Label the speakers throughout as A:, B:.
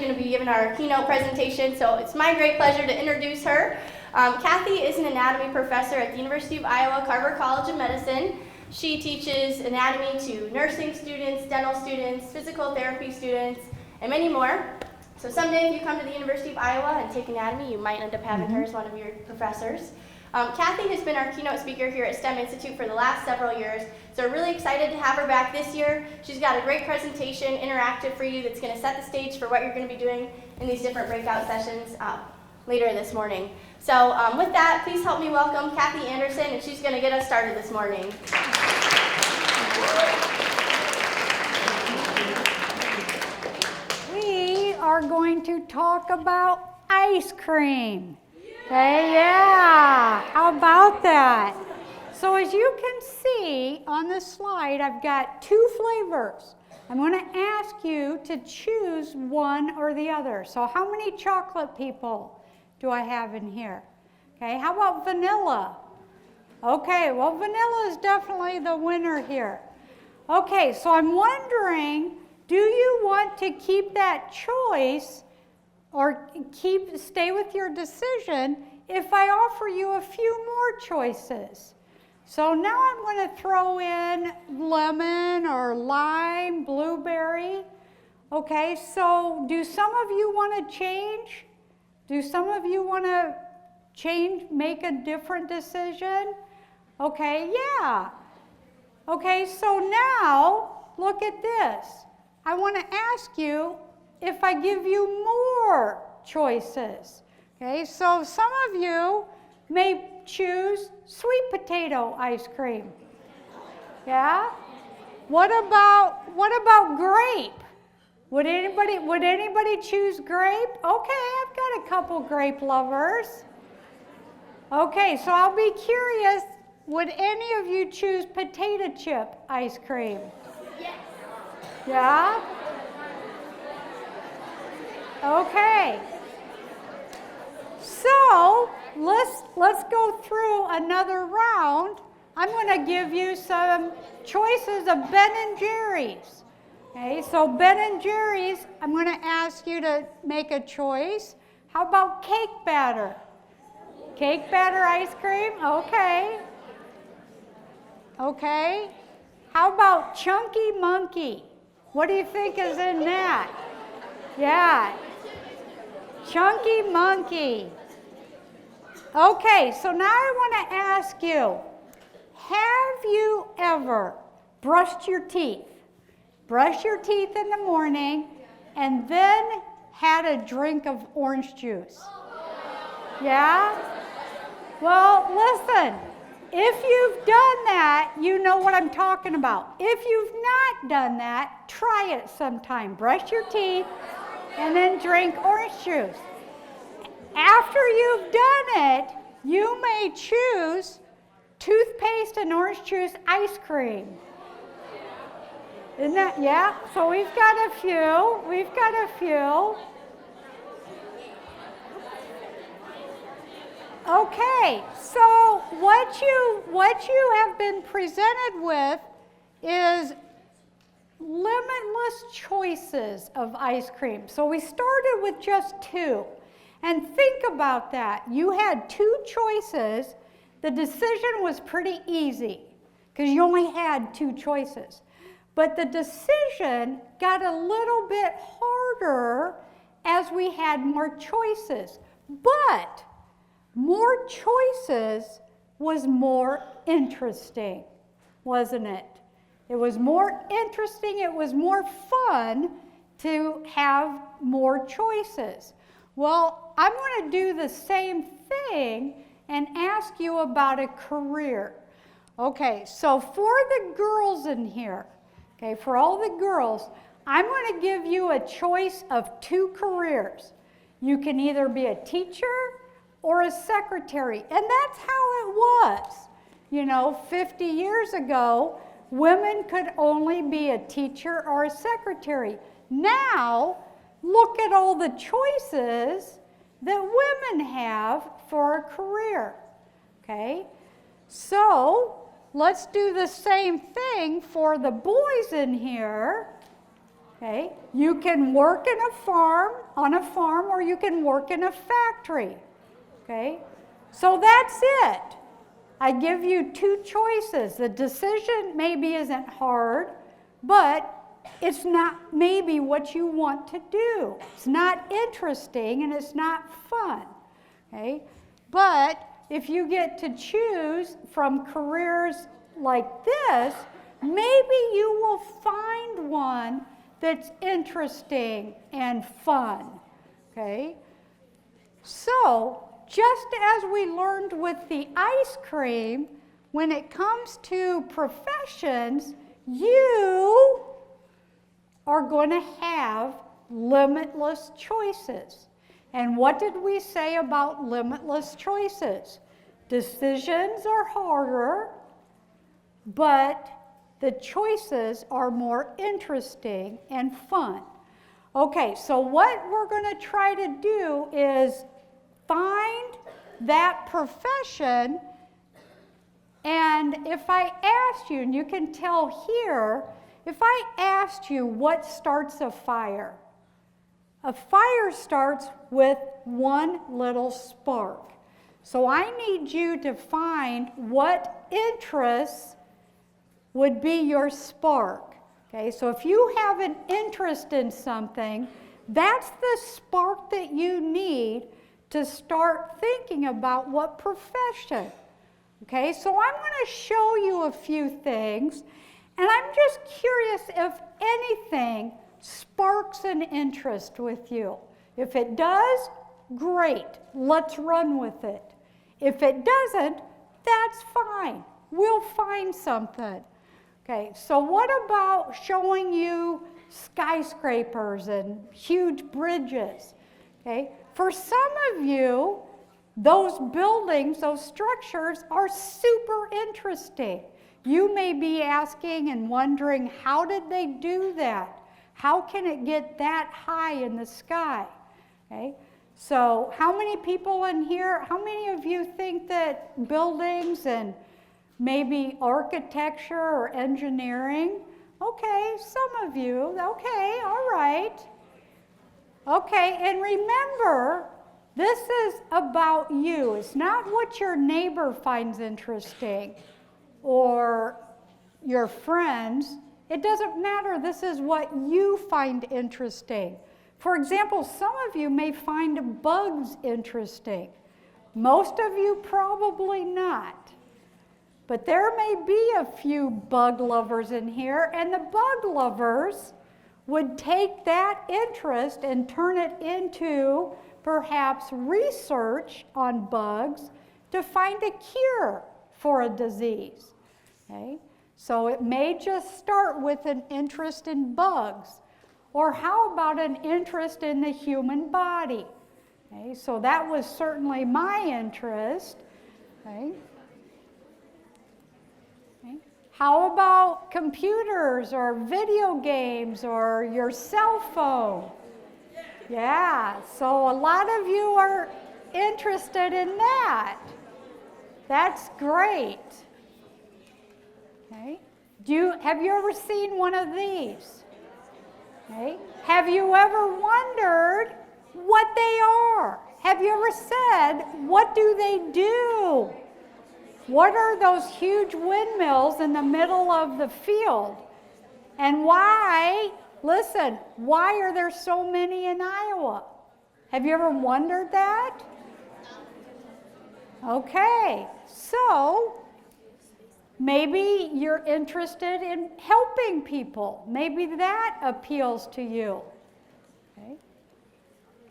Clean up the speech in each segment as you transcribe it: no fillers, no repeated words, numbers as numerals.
A: going to be giving our keynote presentation, so it's my great pleasure to introduce her. Kathy is an anatomy professor at the University of Iowa Carver College of Medicine. She teaches anatomy to nursing students, dental students, physical therapy students, and many more. So someday if you come to the University of Iowa and take anatomy, you might end up having her as one of your professors. Kathy has been our keynote speaker here at STEM Institute for the last several years, so we're really excited to have her back this year. She's got a great presentation, interactive for you, that's going to set the stage for what you're going to be doing in these different breakout sessions later this morning. So with that, please help me welcome Kathy Anderson, and she's going to get us started this morning.
B: We are going to talk about ice cream. Okay, yeah, how about that? So as you can see on this slide, I've got two flavors. I'm going to ask you to choose one or the other. So how many chocolate people do I have in here? Okay, how about vanilla? Okay, well, vanilla is definitely the winner here. Okay, so I'm wondering, do you want to keep that choice or stay with your decision if I offer you a few more choices? So now I'm going to throw in lemon or lime, blueberry. Okay, so do some of you want to change? Do some of you want to change, make a different decision? Okay, yeah. Okay, so now look at this. I want to ask you if I give you more choices. Okay, so some of you may choose sweet potato ice cream. Yeah? What about grape? Would anybody choose grape? Okay, I've got a couple grape lovers. Okay, so I'll be curious, would any of you choose potato chip ice cream? Yes. Yeah? Okay. So let's go through another round. I'm going to give you some choices of Ben and Jerry's. Okay, so Ben and Jerry's, I'm going to ask you to make a choice. How about cake batter? Cake batter ice cream? Okay. Okay. How about Chunky Monkey? What do you think is in that? Yeah. Chunky Monkey. Okay, so now I want to ask you, have you ever brushed your teeth? Brush your teeth in the morning and then had a drink of orange juice? Yeah? Well, listen, if you've done that, you know what I'm talking about. If you've not done that, try it sometime. Brush your teeth and then drink orange juice. After you've done it, you may choose toothpaste and orange juice ice cream. Isn't that, yeah? So we've got a few. Okay, so what you have been presented with is limitless choices of ice cream. So we started with just two. And think about that. You had two choices. The decision was pretty easy because you only had two choices. But the decision got a little bit harder as we had more choices. But more choices was more interesting, wasn't it? It was more interesting, it was more fun to have more choices. Well, I'm going to do the same thing and ask you about a career. Okay, so for the girls in here, okay, for all the girls, I'm going to give you a choice of two careers. You can either be a teacher or a secretary, and that's how it was. You know, 50 years ago, women could only be a teacher or a secretary. Now, look at all the choices that women have for a career, okay? So, let's do the same thing for the boys in here, okay? You can work in a farm on a farm or you can work in a factory. Okay? So that's it. I give you two choices. The decision maybe isn't hard, but it's not maybe what you want to do. It's not interesting and it's not fun. Okay? But if you get to choose from careers like this, maybe you will find one that's interesting and fun. Okay? So, just as we learned with the ice cream, when it comes to professions, you are going to have limitless choices. And what did we say about limitless choices? Decisions are harder, but the choices are more interesting and fun. Okay, so what we're going to try to do is find that profession, and if I asked you, and you can tell here, if I asked you what starts a fire starts with one little spark. So I need you to find what interests would be your spark. Okay, so if you have an interest in something, that's the spark that you need to start thinking about what profession. Okay, so I'm going to show you a few things, and I'm just curious if anything sparks an interest with you. If it does, great, let's run with it. If it doesn't, that's fine. We'll find something. Okay, so what about showing you skyscrapers and huge bridges? Okay, for some of you, those buildings, those structures are super interesting. You may be asking and wondering, how did they do that? How can it get that high in the sky? Okay, so how many people in here, how many of you think that buildings and maybe architecture or engineering? Okay, some of you, okay, all right. Okay, and remember, this is about you. It's not what your neighbor finds interesting or your friends. It doesn't matter. This is what you find interesting. For example, some of you may find bugs interesting. Most of you probably not. But there may be a few bug lovers in here, and the bug lovers would take that interest and turn it into perhaps research on bugs to find a cure for a disease. Okay? So it may just start with an interest in bugs. Or how about an interest in the human body? Okay? So that was certainly my interest. Okay? How about computers or video games or your cell phone? Yeah, so a lot of you are interested in that. That's great. Okay. Have you ever seen one of these? Okay. Have you ever wondered what they are? Have you ever said, what do they do? What are those huge windmills in the middle of the field? And why, listen, why are there so many in Iowa? Have you ever wondered that? Okay, so maybe you're interested in helping people. Maybe that appeals to you. Okay.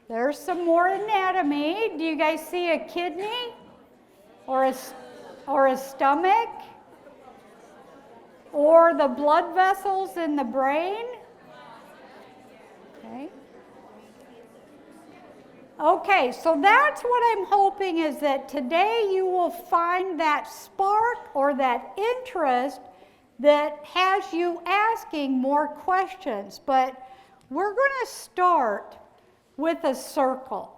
B: There's some more anatomy. Do you guys see a kidney or a stomach, or the blood vessels in the brain? Okay. Okay, so that's what I'm hoping, is that today you will find that spark or that interest that has you asking more questions. But we're going to start with a circle.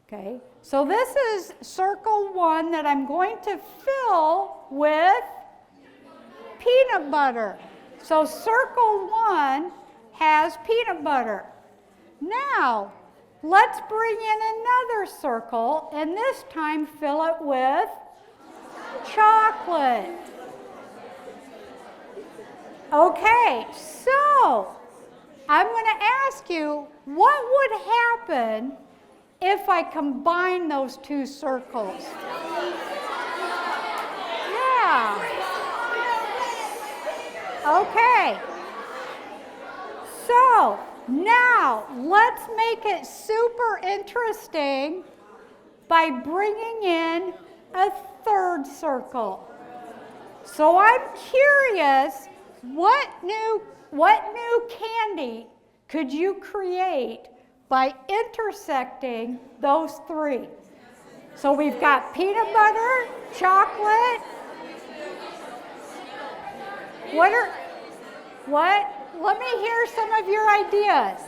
B: Okay, so this is circle 1 that I'm going to fill with peanut butter. So circle 1 has peanut butter. Now, let's bring in another circle, and this time fill it with chocolate. Okay, so I'm going to ask you, what would happen if I combine those two circles? Yeah. Okay. So now let's make it super interesting by bringing in a third circle. So I'm curious, what new candy could you create by intersecting those three? So we've got peanut butter, chocolate. What? Let me hear some of your ideas.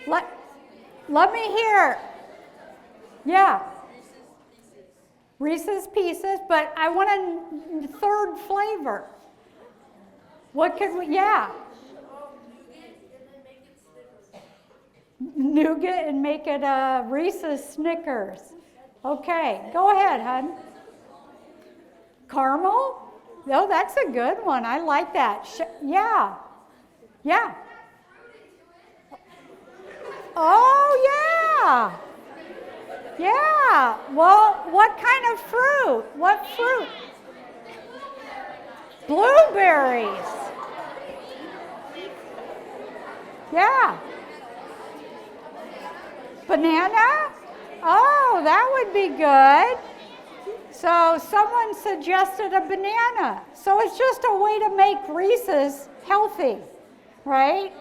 B: Let me hear. Yeah. Reese's Pieces, but I want a third flavor. What could we, yeah. Nougat and make it a Reese's Snickers. Okay, go ahead, hon. Caramel? Oh, that's a good one. I like that. Yeah. Yeah. Oh, yeah. Yeah. Well, what kind of fruit? What fruit? Blueberries. Yeah. Banana? Oh, that would be good. So someone suggested a banana. So it's just a way to make Reese's healthy, right?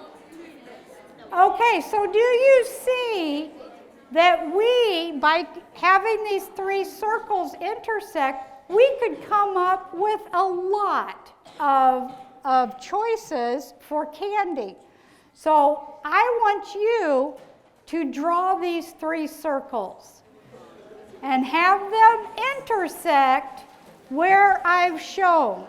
B: Okay, so do you see that we, by having these three circles intersect, we could come up with a lot of choices for candy. So I want you to draw these three circles and have them intersect where I've shown.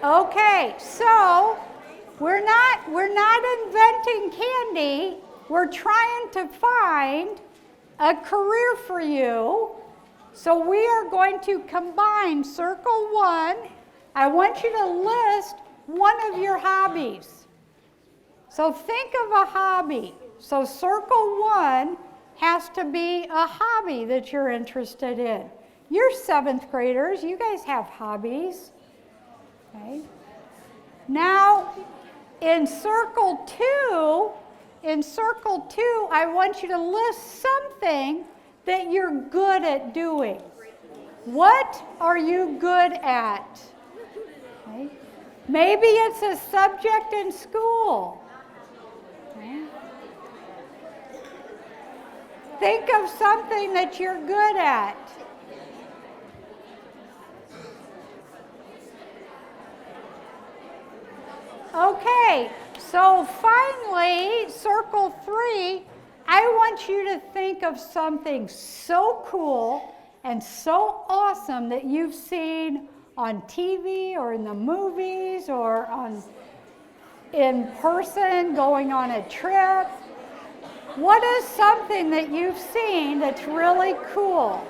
B: Okay, so we're not inventing candy. We're trying to find a career for you. So we are going to combine circle one. I want you to list one of your hobbies. So think of a hobby. So circle one has to be a hobby that you're interested in. You're 7th graders. You guys have hobbies. Okay. Now, in circle two, I want you to list something that you're good at doing. What are you good at? Okay. Maybe it's a subject in school. Okay. Think of something that you're good at. Okay, so finally, circle 3, I want you to think of something so cool and so awesome that you've seen on TV or in the movies or in person, going on a trip. What is something that you've seen that's really cool?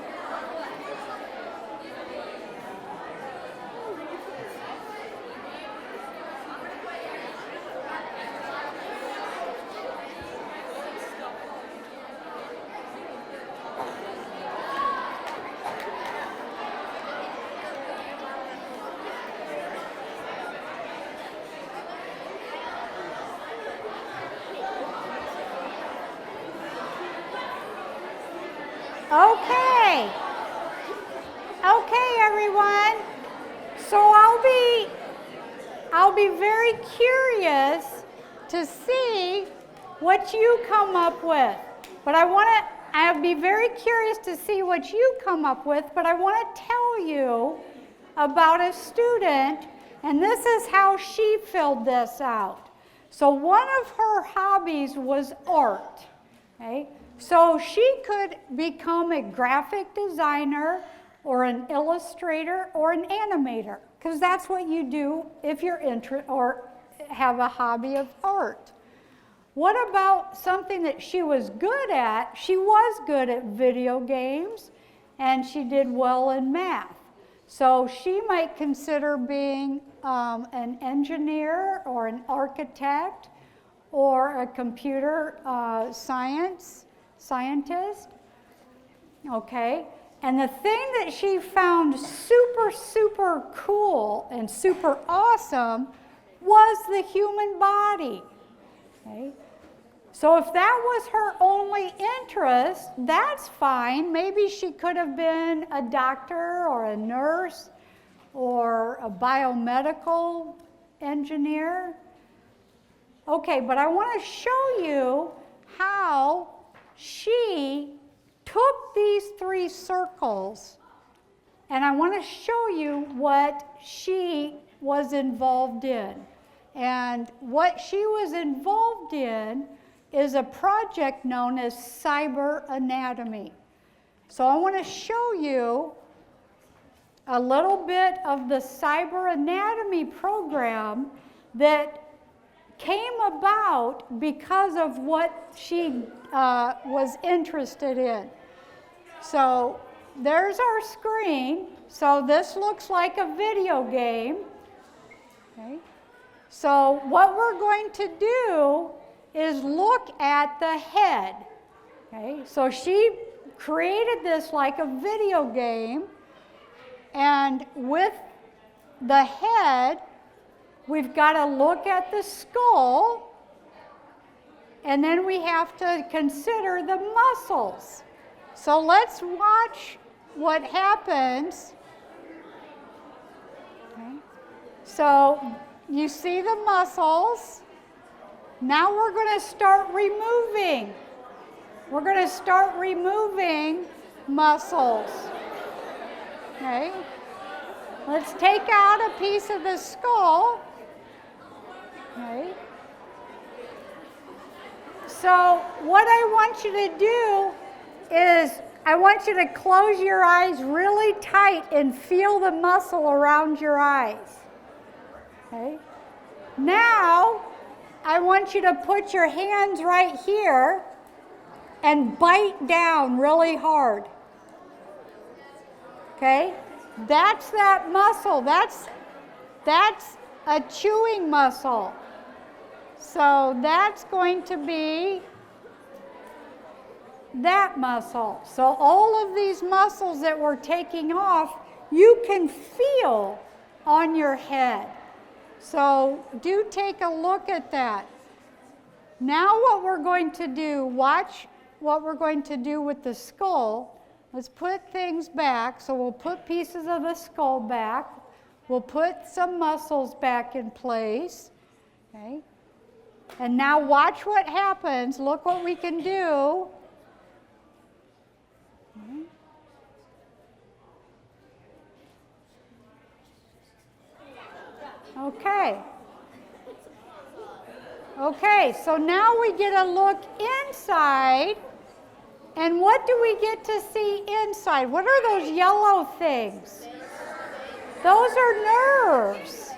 B: Okay, everyone. So I'll be very curious to see what you come up with. But I'll be very curious to see what you come up with, but I want to tell you about a student, and this is how she filled this out. So one of her hobbies was art. Okay? So she could become a graphic designer or an illustrator or an animator, because that's what you do if you're interested or have a hobby of art. What about something that she was good at? She was good at video games, and she did well in math. So she might consider being an engineer or an architect or a computer scientist. Okay, and the thing that she found super, super cool and super awesome was the human body. Okay. So if that was her only interest, that's fine. Maybe she could have been a doctor or a nurse or a biomedical engineer. Okay, but I want to show you how she took these 3 circles, and I want to show you what she was involved in. And what she was involved in is a project known as cyber anatomy. So I want to show you a little bit of the cyber anatomy program that came about because of what she was interested in. So there's our screen. So this looks like a video game. Okay. So what we're going to do is look at the head. Okay, so she created this like a video game, and with the head, we've got to look at the skull, and then we have to consider the muscles. So let's watch what happens. Okay. So you see the muscles. Now we're going to start removing. We're going to start removing muscles. Okay. Let's take out a piece of the skull. Okay. So what I want you to do is I want you to close your eyes really tight and feel the muscle around your eyes. Okay. Now I want you to put your hands right here and bite down really hard. Okay? That's that muscle. That's a chewing muscle. So that's going to be that muscle. So all of these muscles that we're taking off, you can feel on your head. So do take a look at that. Now what we're going to do, watch what we're going to do with the skull. Let's put things back. So we'll put pieces of the skull back. We'll put some muscles back in place. Okay. And now watch what happens. Look what we can do. Okay. Okay, so now we get a look inside. And what do we get to see inside? What are those yellow things? Those are nerves.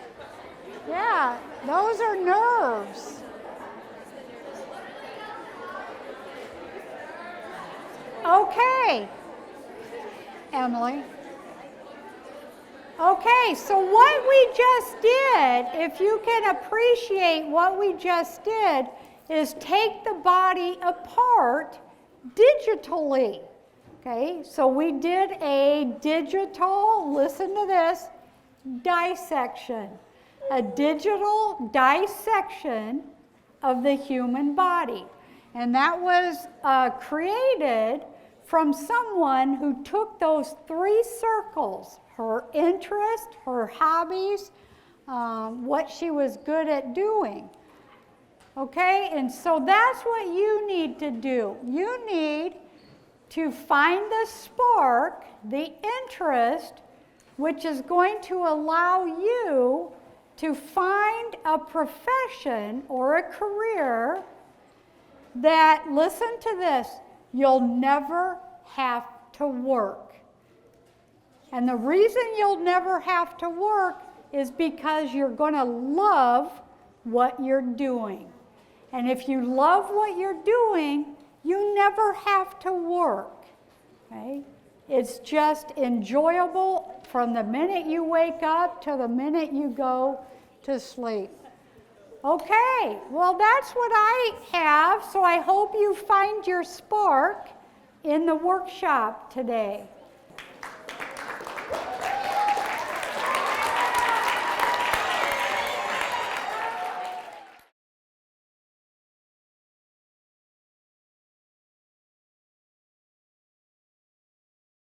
B: Yeah, those are nerves. Okay, Emily. Okay, so what we just did, if you can appreciate what we just did, is take the body apart digitally. Okay, so we did a digital, listen to this, dissection. A digital dissection of the human body. And that was created from someone who took those 3 circles, her interest, her hobbies, what she was good at doing. Okay, and so that's what you need to do. You need to find the spark, the interest, which is going to allow you to find a profession or a career that, listen to this, you'll never have to work. And the reason you'll never have to work is because you're going to love what you're doing. And if you love what you're doing, you never have to work. Okay? It's just enjoyable from the minute you wake up to the minute you go to sleep. Okay, well that's what I have, so I hope you find your spark in the workshop today.